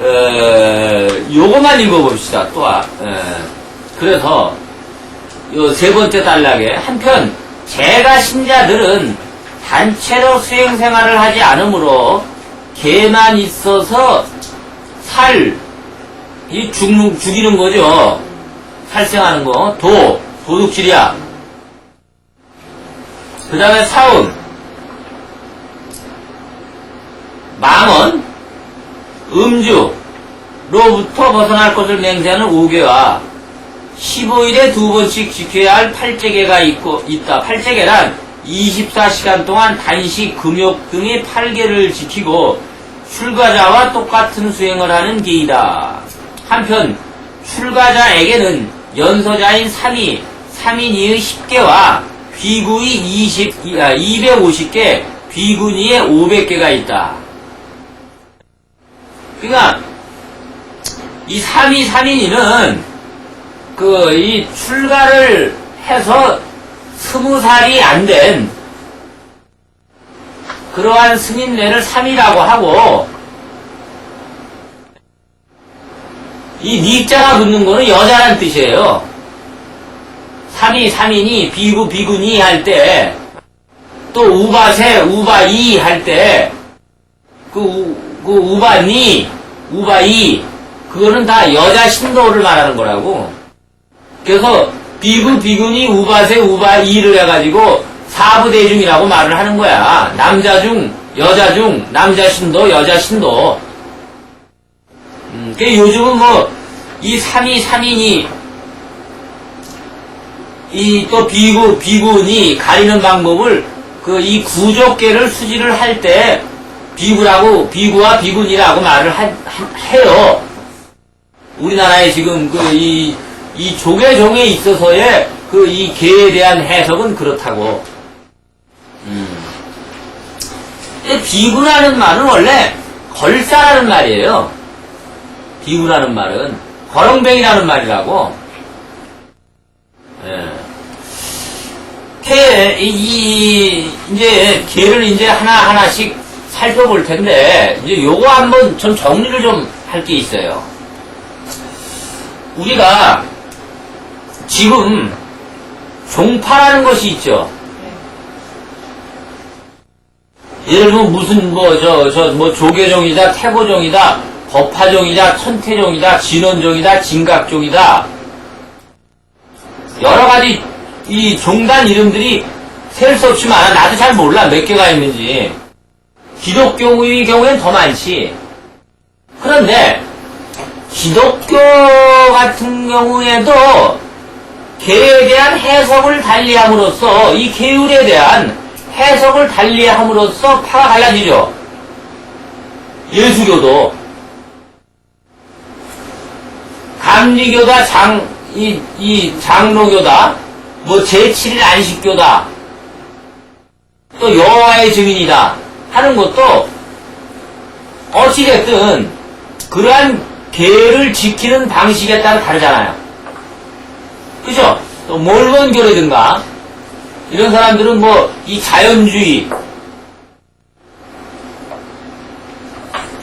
요것만 읽어봅시다. 또, 그래서, 요 세 번째 단락에, 한편, 재가 신자들은 단체로 수행생활을 하지 않으므로, 개만 있어서 죽이는 거죠. 살생하는 거. 도둑질이야. 그 다음에 사음, 망언, 음주로부터 벗어날 것을 맹세하는 5개와 15일에 2번씩 지켜야 할 팔제계가 있다. 팔제계란 24시간 동안 단식, 금욕 등의 8개를 지키고 출가자와 똑같은 수행을 하는 계이다. 한편 출가자에게는 연서자인 3인이의 10개와 비구의 250개, 비구니의 500개가 있다. 그러니까 이 3인이는 이 출가를 해서 20살이 안 된 그러한 스님네를 3이라고 하고, 이 니자가 붙는 거는 여자란 뜻이에요. 3인이 비구니 할 때, 또 우바이 할 때, 우바이, 그거는 다 여자 신도를 말하는 거라고. 그래서 비구니, 우바이를 해가지고 사부대중이라고 말을 하는 거야. 남자 중, 여자 중, 남자 신도, 여자 신도. 요즘은 이 3인이, 또 비구니 가리는 방법을, 이 구족계를 수지를 할 때, 비구와 비구니라고 말을 해요. 우리나라에 지금 이 조계종에 있어서의 이 계에 대한 해석은 그렇다고. 비구라는 말은 원래 걸사라는 말이에요. 비구라는 말은 거렁뱅이라는 말이라고. 이제 개를 하나씩 살펴볼 텐데, 이제 요거 한번 좀 정리를 좀 할 게 있어요. 우리가 지금 종파라는 것이 있죠. 예를 들면 무슨 조계종이다, 태고종이다, 법화종이다, 천태종이다, 진원종이다, 진각종이다. 여러 가지 이 종단 이름들이 셀 수 없이 많아. 나도 잘 몰라 몇 개가 있는지. 기독교의 경우엔 더 많지. 그런데 기독교 같은 경우에도 계에 대한 해석을 달리함으로써, 이 계율에 대한 해석을 달리함으로써 파가 갈라지죠. 예수교도 감리교다, 장로교다, 제7일 안식교다, 또 여호와의 증인이다 하는 것도 어찌됐든 그러한 계를 지키는 방식에 따라 다르잖아요. 그죠? 또 몰몬교라든가 이런 사람들은 이 자연주의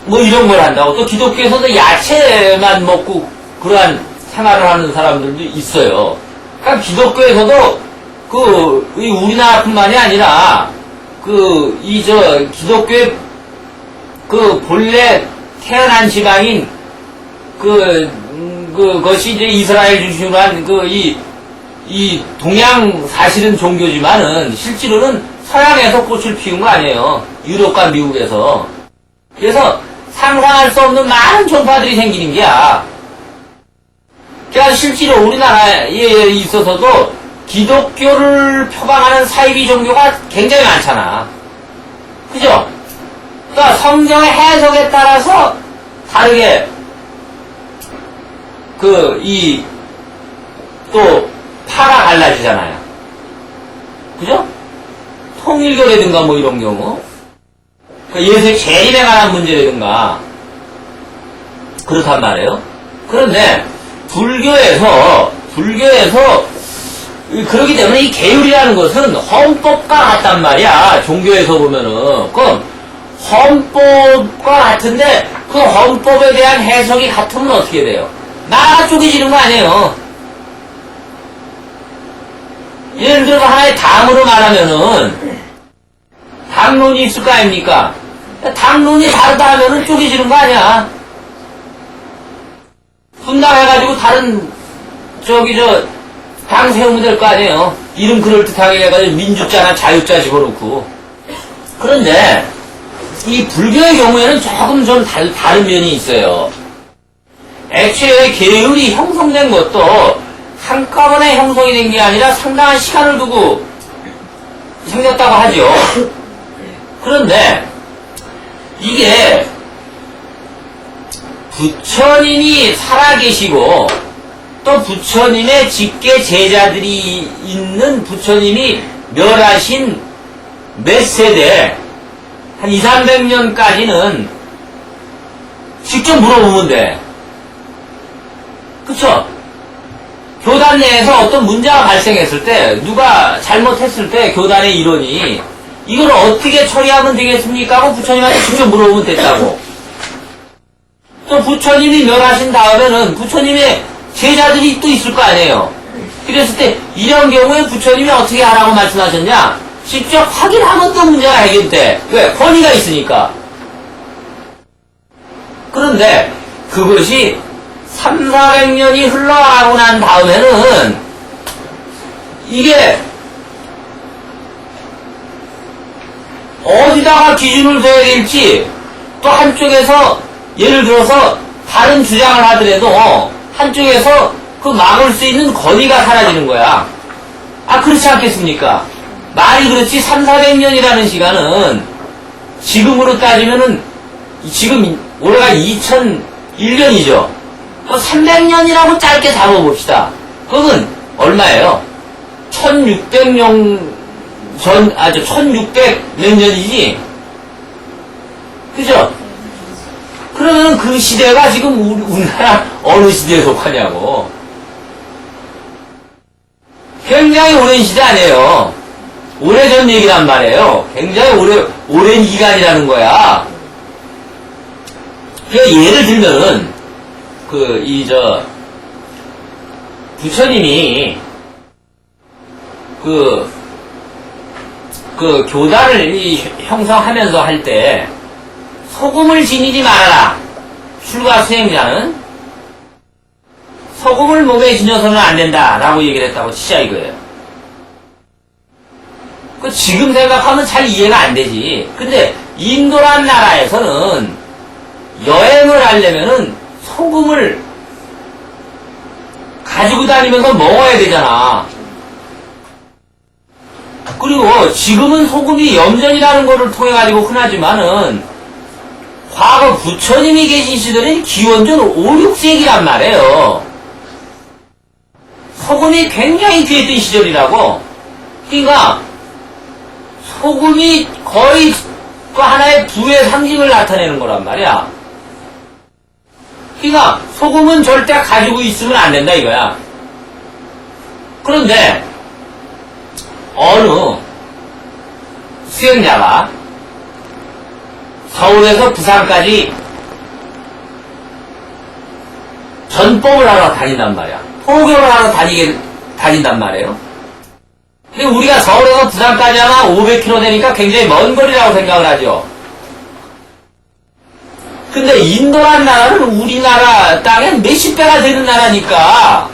이런 걸 한다고. 또 기독교에서도 야채만 먹고 그러한 생활을 하는 사람들도 있어요. 그러니까 기독교에서도 우리나라뿐만이 아니라 기독교의 본래 태어난 지방인 그것이 이제 이스라엘 중심으로 한 이 동양 사실은 종교지만은 실제로는 서양에서 꽃을 피운 거 아니에요. 유럽과 미국에서. 그래서 상상할 수 없는 많은 종파들이 생기는 게야. 그러니까 실제로 우리나라에 있어서도 기독교를 표방하는 사이비 종교가 굉장히 많잖아. 그죠? 그러니까 성경의 해석에 따라서 다르게 또 파가 갈라지잖아요. 그죠? 통일교라든가 이런 경우. 예수의 재림에 관한 문제라든가 그렇단 말이에요. 그런데 불교에서 그렇기 때문에 이 계율이라는 것은 헌법과 같단 말이야. 종교에서 보면은. 그럼 헌법과 같은데 그 헌법에 대한 해석이 같으면 어떻게 돼요? 나라가 쪼개지는 거 아니에요. 예를 들어 하나의 당으로 말하면은 당론이 있을 거 아닙니까? 당론이 다르다 하면은 쪼개지는 거 아니야. 분당해가지고 다른 당 세우면 될 거 아니에요. 이름 그럴듯하게 해가지고 민주자나 자유자 집어넣고. 그런데 이 불교의 경우에는 조금 좀 다른 면이 있어요. 애초에 계율이 형성된 것도 한꺼번에 형성이 된 게 아니라 상당한 시간을 두고 생겼다고 하죠. 그런데 이게 부처님이 살아계시고 또 부처님의 직계 제자들이 있는 부처님이 멸하신 몇 세대 한 200~300년까지는 직접 물어보면 돼. 그쵸? 교단 내에서 어떤 문제가 발생했을 때 누가 잘못했을 때 교단의 일원이 이걸 어떻게 처리하면 되겠습니까? 하고 부처님한테 직접 물어보면 됐다고. 또 부처님이 멸하신 다음에는 부처님의 제자들이 또 있을 거 아니에요. 그랬을 때 이런 경우에 부처님이 어떻게 하라고 말씀하셨냐? 직접 확인하면 또 문제가 해결돼. 왜? 권위가 있으니까. 그런데 그것이 300~400년이 흘러가고 난 다음에는 이게 어디다가 기준을 둬야 될지 또 한쪽에서 예를 들어서 다른 주장을 하더라도 한쪽에서 그 막을 수 있는 권위가 사라지는 거야. 아, 그렇지 않겠습니까? 말이 그렇지 300~400년이라는 시간은 지금으로 따지면은 지금 올해가 2001년이죠. 300년이라고 짧게 잡아봅시다. 그건 얼마예요? 1600년 전, 1600 몇 년이지? 그죠? 그러면 그 시대가 지금 우리나라 어느 시대에 속하냐고. 굉장히 오랜 시대 아니에요. 오래전 얘기란 말이에요. 굉장히 오랜 기간이라는 거야. 예를 들면은, 부처님이, 교단을 형성하면서 할 때, 소금을 지니지 말아라. 출가 수행자는 소금을 몸에 지녀서는 안 된다. 라고 얘기를 했다고 치자 이거예요. 지금 생각하면 잘 이해가 안 되지. 근데 인도란 나라에서는 여행을 하려면은 소금을 가지고 다니면서 먹어야 되잖아. 그리고 지금은 소금이 염전이라는 거를 통해 가지고 흔하지만은 과거 부처님이 계신 시절은 기원전 5, 6세기란 말이에요. 소금이 굉장히 귀했던 시절이라고. 그러니까 소금이 거의 그 하나의 부의 상징을 나타내는 거란 말이야. 그러니까 소금은 절대 가지고 있으면 안 된다 이거야. 그런데 어느 수행자가 서울에서 부산까지 전법을 하러 다닌단 말이야. 포교를 하러 다닌단 말이에요. 근데 우리가 서울에서 부산까지 하면 500km 되니까 굉장히 먼 거리라고 생각을 하죠. 근데 인도란 나라는 우리나라 땅에 몇십 배가 되는 나라니까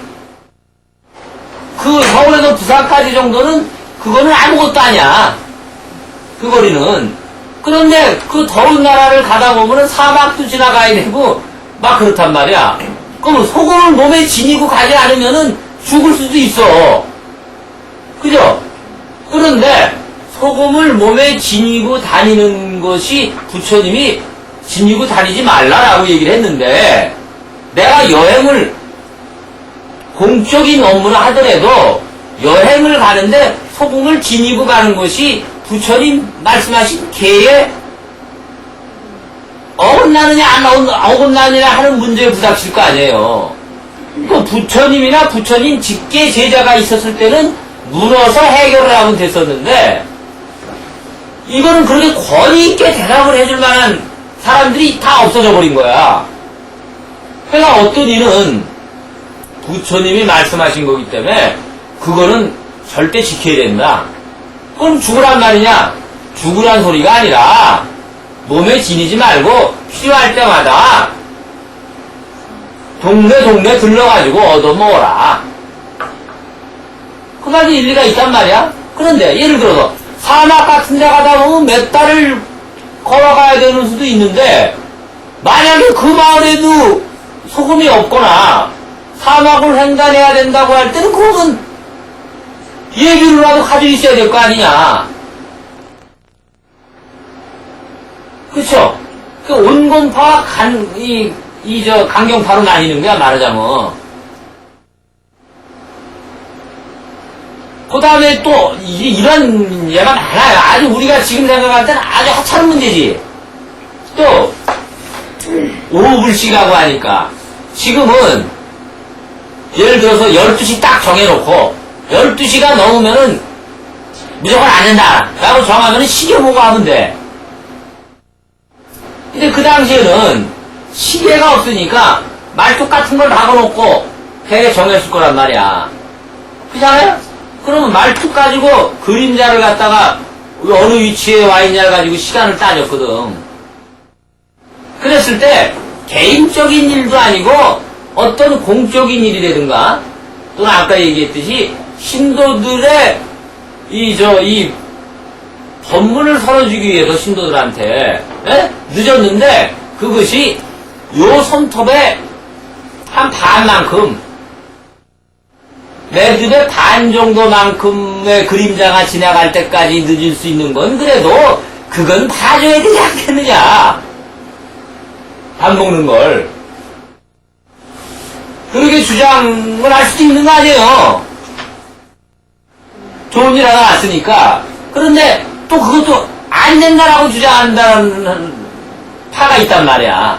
그 서울에서 부산까지 정도는 그거는 아무것도 아니야. 그 거리는. 그런데 그 더운 나라를 가다 보면은 사막도 지나가야 되고 막 그렇단 말이야. 그럼 소금을 몸에 지니고 가지 않으면은 죽을 수도 있어. 그죠? 그런데 소금을 몸에 지니고 다니는 것이 부처님이 지니고 다니지 말라라고 얘기를 했는데 내가 여행을 공적인 업무를 하더라도 여행을 가는데 소금을 지니고 가는 것이 부처님 말씀하신 계에 어긋나느냐 안 어긋나느냐 하는 문제에 부닥칠 거 아니에요. 그 부처님이나 부처님 직계 제자가 있었을 때는 물어서 해결을 하면 됐었는데 이거는 그렇게 권위 있게 대답을 해줄 만한 사람들이 다 없어져 버린 거야. 그러니까 어떤 이는 부처님이 말씀하신 거기 때문에 그거는 절대 지켜야 된다. 그럼 죽으란 말이냐? 죽으란 소리가 아니라 몸에 지니지 말고 필요할 때마다 동네 들러가지고 얻어먹어라. 그 말이 일리가 있단 말이야. 그런데 예를 들어서 사막 같은 데 가다 보면 몇 달을 걸어가야 되는 수도 있는데 만약에 그 마을에도 소금이 없거나 사막을 횡단해야 된다고 할 때는 그거는 예비로라도 가지고 있어야 될 거 아니냐. 그쵸? 그 온건파와 강경파로 나뉘는 거야, 말하자면. 그 다음에 또, 이런 예가 많아요. 아주 우리가 지금 생각할 때는 아주 하찮은 문제지. 또, 오불씨라고 하니까. 지금은, 예를 들어서 12시 딱 정해놓고, 12시가 넘으면은, 무조건 안 된다. 라고 정하면은 시계보고 하면 돼. 근데 그 당시에는 시계가 없으니까 말뚝 같은 걸 박아놓고 대개 정했을 거란 말이야. 그잖아요? 그러면 말뚝 가지고 그림자를 갖다가 어느 위치에 와 있냐를 가지고 시간을 따졌거든. 그랬을 때 개인적인 일도 아니고 어떤 공적인 일이라든가 또는 아까 얘기했듯이 신도들의 이 법문을 설어주기 위해서 신도들한테 늦었는데 그것이 요 손톱의 한 반만큼 매듭의 반 정도만큼의 그림자가 지나갈 때까지 늦을 수 있는 건 그래도 그건 봐줘야 되지 않겠느냐. 밥 먹는 걸 그렇게 주장을 할 수도 있는 거 아니에요. 좋은 일 하나 왔으니까. 그런데 또 그것도 안 된다라고 주장한다는 파가 있단 말이야.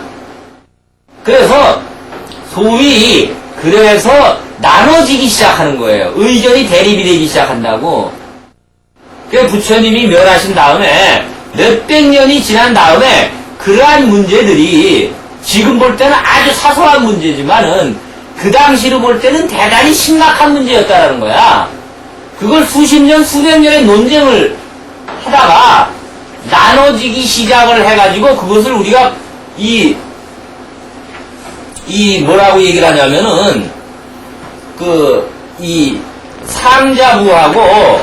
그래서 소위 그래서 나눠지기 시작하는 거예요. 의견이 대립이 되기 시작한다고. 그 부처님이 멸하신 다음에 몇백 년이 지난 다음에 그러한 문제들이 지금 볼 때는 아주 사소한 문제지만은 그 당시로 볼 때는 대단히 심각한 문제였다라는 거야. 그걸 수십 년, 수백 년의 논쟁을 하다가 나눠지기 시작을 해가지고 그것을 우리가 뭐라고 얘기를 하냐면은 이 상자부하고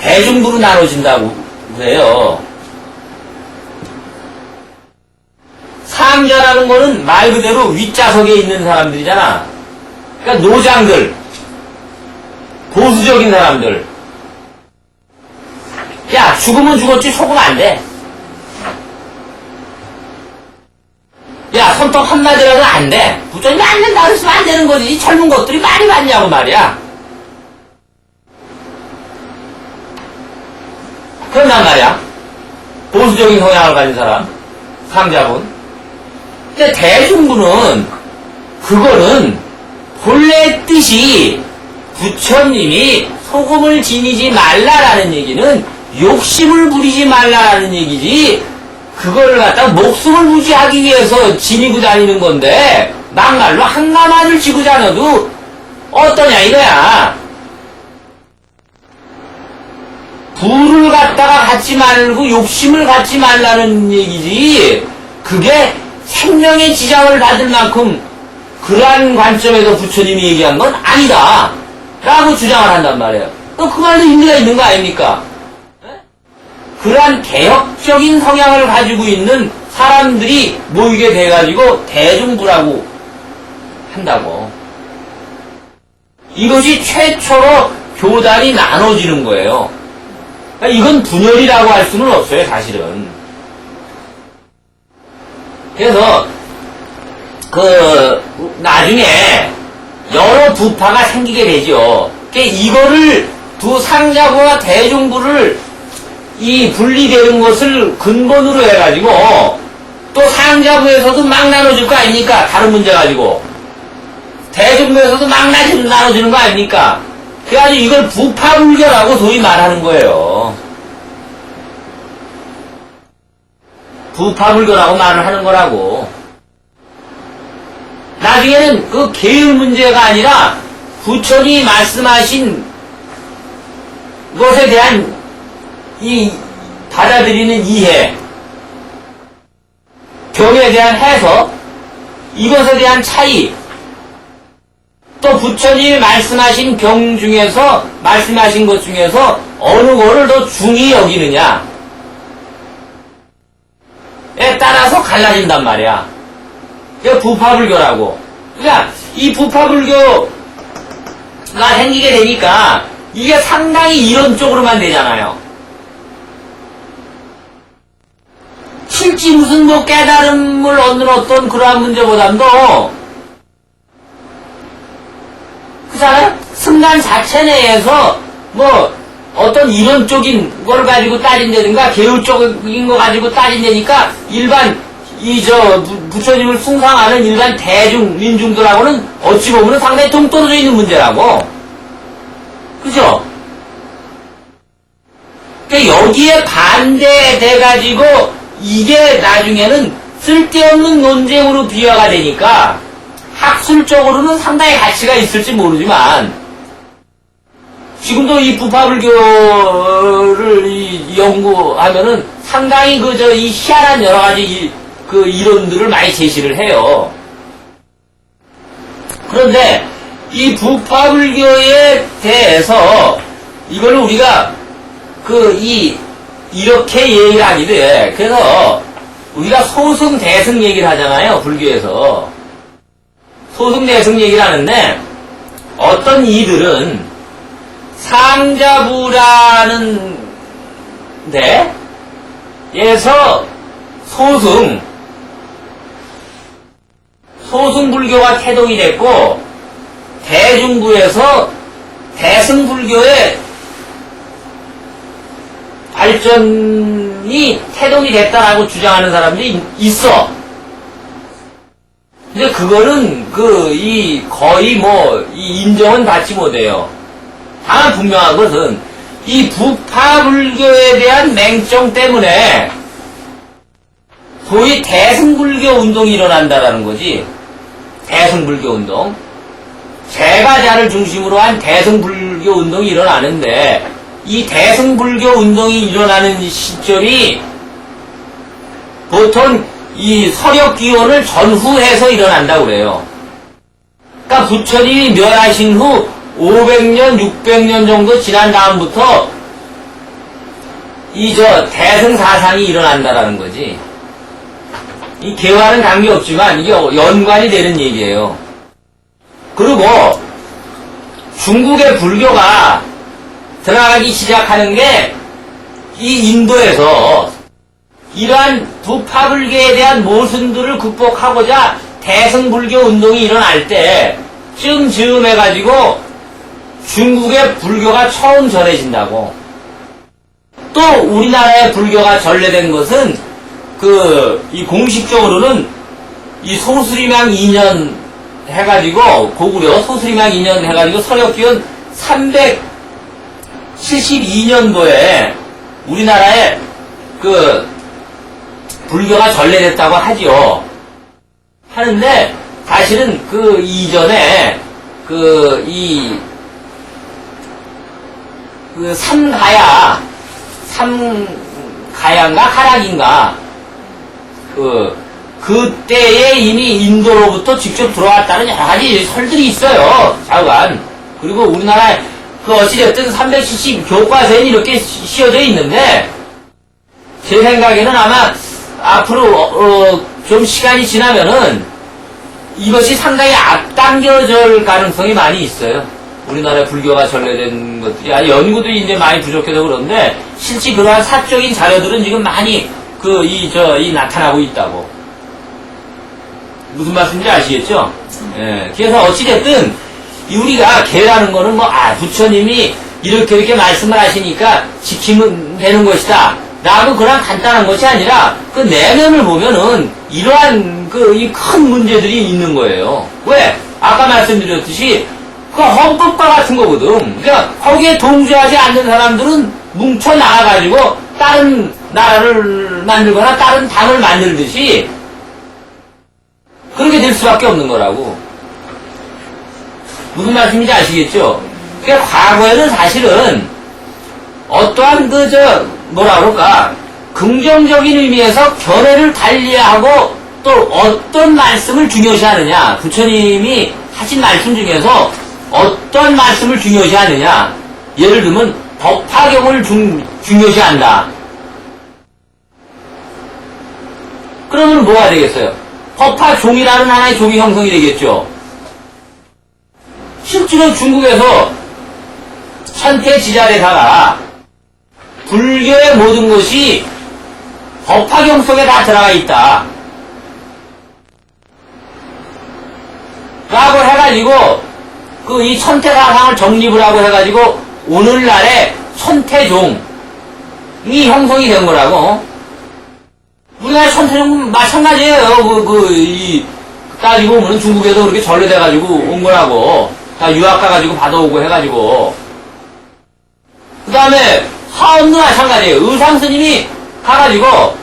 대중부로 나눠진다고 그래요. 상자라는 거는 말 그대로 윗좌석에 있는 사람들이잖아. 그러니까 노장들, 보수적인 사람들. 야, 죽으면 죽었지 속으면 안 돼. 야, 손톱 한마디라도 안 돼. 부처님이 안 된다 그랬으면 안 되는 거지. 이 젊은 것들이 말이 많냐고 말이야. 그런단 말이야. 보수적인 성향을 가진 사람, 상자분. 근데 대중부는 그거는 본래 뜻이 부처님이 소금을 지니지 말라라는 얘기는 욕심을 부리지 말라라는 얘기지 그걸 갖다가 목숨을 유지하기 위해서 지니고 다니는 건데 막말로 한 가마를 지고 다녀도 어떠냐 이거야. 부를 갖다가 갖지 말고 욕심을 갖지 말라는 얘기지 그게 생명의 지장을 받을 만큼 그러한 관점에서 부처님이 얘기한 건 아니다 라고 주장을 한단 말이에요. 그 말도 의미가 있는 거 아닙니까? 그러한 개혁적인 성향을 가지고 있는 사람들이 모이게 돼가지고 대중부라고 한다고. 이것이 최초로 교단이 나눠지는 거예요. 그러니까 이건 분열이라고 할 수는 없어요, 사실은. 그래서 나중에 여러 부파가 생기게 되죠. 그러니까 이거를 두 상자부와 대중부를 분리되는 것을 근본으로 해가지고 또 상자부에서도 막 나눠줄 거 아닙니까? 다른 문제 가지고. 대중부에서도 막 나눠주는 거 아닙니까? 그래가지고 이걸 부파불교라고 소위 말하는 거예요. 부파불교라고 말을 하는 거라고. 나중에는 그 계율 문제가 아니라 부처님이 말씀하신 것에 대한 이 받아들이는 이해, 경에 대한 해석, 이것에 대한 차이, 또 부처님이 말씀하신 경 중에서, 말씀하신 것 중에서 어느 거를 더 중히 여기느냐에 따라서 갈라진단 말이야. 그게 부파불교라고. 그러니까 이 부파불교가 생기게 되니까 이게 상당히 이론적으로만 되잖아요. 실제 무슨 뭐 깨달음을 얻는 어떤 그러한 문제보다도 그렇잖아요? 승관 자체 내에서 뭐 어떤 이론적인 걸 가지고 따진다든가 계율적인 거 가지고 따진다니까 일반 부처님을 숭상하는 일반 대중 민중들하고는 어찌 보면 상당히 동떨어져 있는 문제라고. 그죠? 그러니까 여기에 반대돼가지고 이게 나중에는 쓸데없는 논쟁으로 비화가 되니까 학술적으로는 상당히 가치가 있을지 모르지만 지금도 이 부파불교를 연구하면은 상당히 이 희한한 여러 가지 그 이론들을 많이 제시를 해요. 그런데 이 부파불교에 대해서 이걸 우리가 이렇게 얘기를 하게 돼. 그래서 우리가 소승 대승 얘기를 하잖아요. 불교에서 소승 대승 얘기를 하는데 어떤 이들은 상자부라는 데에서 소승불교가 태동이 됐고 대중부에서 대승불교의 발전이 태동이 됐다라고 주장하는 사람들이 있어. 근데 그거는 거의 인정은 받지 못해요. 다만 분명한 것은 이 부파불교에 대한 맹정 때문에 소위 대승불교 운동이 일어난다라는 거지. 대승불교 운동. 제가자를 중심으로 한 대승불교 운동이 일어나는데 이 대승불교 운동이 일어나는 시점이 보통 이 서력기원을 전후해서 일어난다고 그래요. 그러니까 부처님이 멸하신 후 500년, 600년 정도 지난 다음부터 대승사상이 일어난다라는 거지. 이 개화는 관계없지만 이게 연관이 되는 얘기예요. 그리고 중국의 불교가 들어가기 시작하는 게 이 인도에서 이러한 부파불교에 대한 모순들을 극복하고자 대승불교 운동이 일어날 때쯤 해가지고 중국의 불교가 처음 전해진다고. 또 우리나라의 불교가 전래된 것은 공식적으로는 이 소수림양 2년 해가지고 고구려 소수림양 2년 해가지고 서력기원 372년도에 우리나라에 불교가 전래됐다고 하지요. 하는데 사실은 이전에 삼가야인가 하락인가 그때에 이미 인도로부터 직접 들어왔다는 여러 가지 설들이 있어요. 좌우간. 그리고 우리나라에 어찌됐든 370 교과서에는 이렇게 씌어져 있는데 제 생각에는 아마 앞으로 좀 시간이 지나면은 이것이 상당히 앞당겨질 가능성이 많이 있어요. 우리나라에 불교가 전래된 것들이 연구도 이제 많이 부족해서 그런데 실제 그러한 사적인 자료들은 지금 많이 나타나고 있다고. 무슨 말씀인지 아시겠죠? 예. 그래서 어찌됐든 우리가 개라는 거는 부처님이 이렇게 말씀을 하시니까 지키면 되는 것이다 라고 그런 간단한 것이 아니라 그 내면을 보면은 이러한 이 큰 문제들이 있는 거예요. 왜? 아까 말씀드렸듯이 그 헌법과 같은 거거든. 그러니까 거기에 동조하지 않는 사람들은 뭉쳐 나가가지고 다른 나라를 만들거나 다른 당을 만들듯이 그렇게 될 수밖에 없는 거라고. 무슨 말씀인지 아시겠죠? 그러니까 과거에는 사실은 어떠한 뭐라 그럴까, 긍정적인 의미에서 견해를 달리하고 또 어떤 말씀을 중요시하느냐, 부처님이 하신 말씀 중에서 어떤 말씀을 중요시하느냐, 예를 들면 법화경을 중요시한다. 그러면 뭐가 되겠어요? 법화종이라는 하나의 종이 형성이 되겠죠. 실제로 중국에서 천태지잘에다가 불교의 모든 것이 법화경 속에 다 들어가 있다 라고 해가지고 이 천태사상을 정립을 하고 해가지고 오늘날의 천태종이 형성이 된 거라고. 우리나라 천태종 마찬가지예요. 따지고 보면 중국에도 그렇게 전래돼가지고 온 거라고. 다 유학 가가지고 받아오고 해가지고. 그 다음에 화엄도 마찬가지예요. 의상스님이 가가지고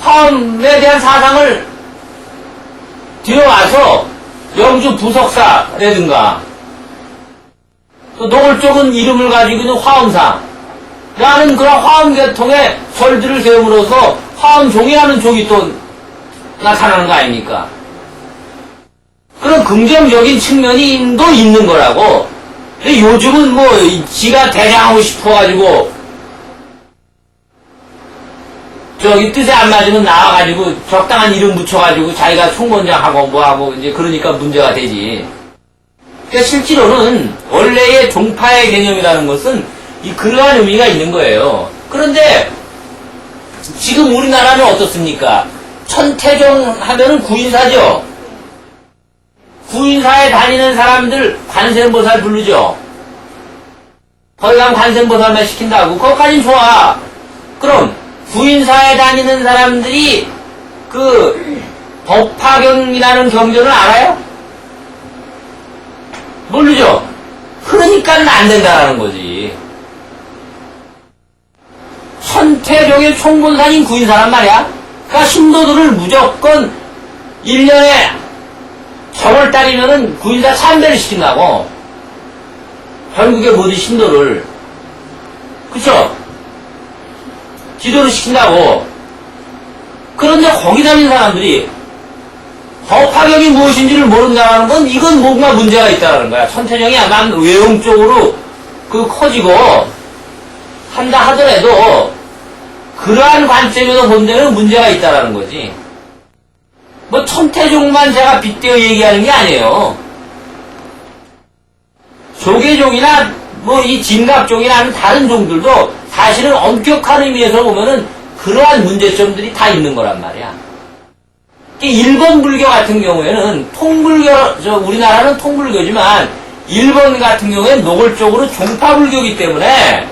화엄에 대한 사상을 들여와서 영주 부석사라든가 또 노골적인 이름을 가지고 있는 화엄사 라는 그런 화엄계통의 절들을 세움으로써 화엄종이라는 종이 또 나타나는 거 아닙니까? 그런 긍정적인 측면이 또 있는 거라고. 근데 요즘은 지가 대장하고 싶어가지고 뜻에 안 맞으면 나와가지고 적당한 이름 붙여가지고 자기가 총권장하고 뭐하고 이제 그러니까 문제가 되지. 그러니까 실제로는 원래의 종파의 개념이라는 것은 그러한 의미가 있는 거예요. 그런데 지금 우리나라는 어떻습니까? 천태종 하면은 구인사죠. 구인사에 다니는 사람들 관세음보살 부르죠. 거기 가면 관세음보살만 시킨다고. 그것까진 좋아. 그럼 구인사에 다니는 사람들이 법화경이라는 경전을 알아요? 모르죠? 그러니까 안 된다라는 거지. 천태종의 총본산인 구인사란 말이야. 그러니까 신도들을 무조건 1년에 정월달이면은 구인사 참배를 시킨다고. 전국의 모든 신도를. 그쵸? 기도를 시킨다고. 그런데 거기 다니는 사람들이 법화경이 무엇인지를 모른다는 건 이건 뭔가 문제가 있다는 거야. 천태종이 아마 외형적으로 커지고 한다 하더라도 그러한 관점에서 본다면 문제가 있다는 거지. 천태종만 제가 빗대어 얘기하는 게 아니에요. 조계종이나 이 진갑종이라는 다른 종들도 사실은 엄격한 의미에서 보면은 그러한 문제점들이 다 있는 거란 말이야. 일본 불교 같은 경우에는 우리나라는 통불교지만 일본 같은 경우에는 노골적으로 종파불교이기 때문에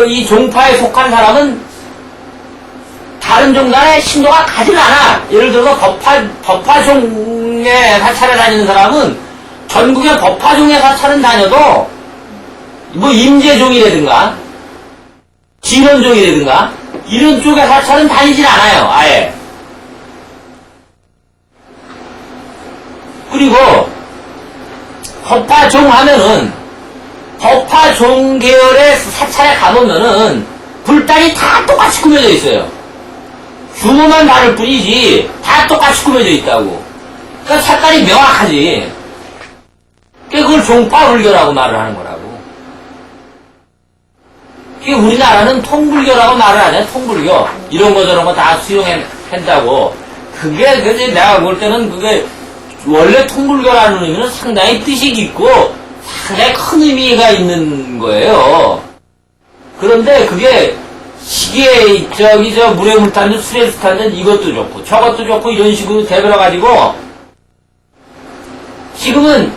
이 종파에 속한 사람은 다른 종단의 신도가 가진 않아. 예를 들어서 법화종에 사찰에 다니는 사람은 전국의 법화종에 사찰은 다녀도 임재종이라든가 진원종이라든가 이런 쪽에 사찰은 다니질 않아요. 아예. 그리고 법화종 하면은 법화종 계열의 사찰에 가보면은 불단이 다 똑같이 꾸며져 있어요. 규모만 다를 뿐이지 다 똑같이 꾸며져 있다고. 그러니까 색깔이 명확하지. 그걸 종파불교라고 말을 하는 거라고. 우리나라는 통불교라고 말을 하냐. 통불교 이런 거 저런 거 다 수용한다고. 그게 내가 볼 때는 그게 원래 통불교라는 의미는 상당히 뜻이 깊고 상당히 큰 의미가 있는 거예요. 그런데 그게 시계 물에 물 타는 술에 술 타는 이것도 좋고 저것도 좋고 이런 식으로 되버려가지고 지금은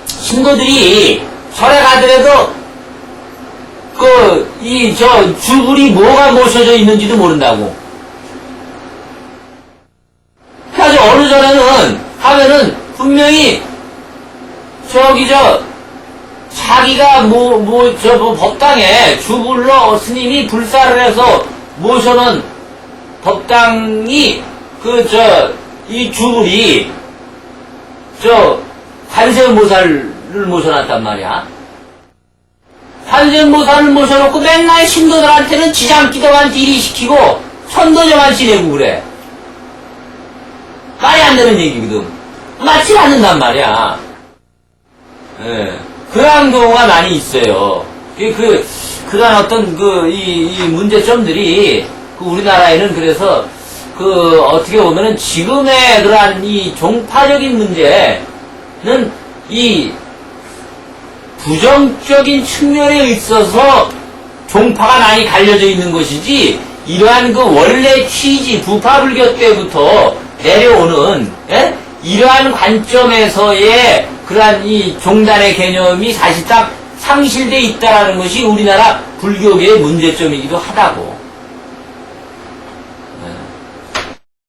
신도들이 절에 가더라도 주불이 뭐가 모셔져 있는지도 모른다고. 그래서 어느 전에는 하면은 분명히 자기가 법당에 주불러 스님이 불사를 해서 모셔놓은 법당이 이 주불이 관세음보살을 모셔놨단 말이야. 관세음보살을 모셔놓고 맨날 신도들한테는 지장기도만 딜이시키고 천도제만 지내고 그래. 말이 안 되는 얘기거든. 맞지 않는단 말이야. 예. 그러한 경우가 많이 있어요. 그러한 어떤 이 문제점들이 우리나라에는 그래서 어떻게 보면은 지금의 그러한 이 종파적인 문제는 이 부정적인 측면에 있어서 종파가 많이 갈려져 있는 것이지, 이러한 원래 취지, 부파불교 때부터 내려오는, 예? 이러한 관점에서의 그러한 이 종단의 개념이 사실상 상실되어 있다는 것이 우리나라 불교계의 문제점이기도 하다고.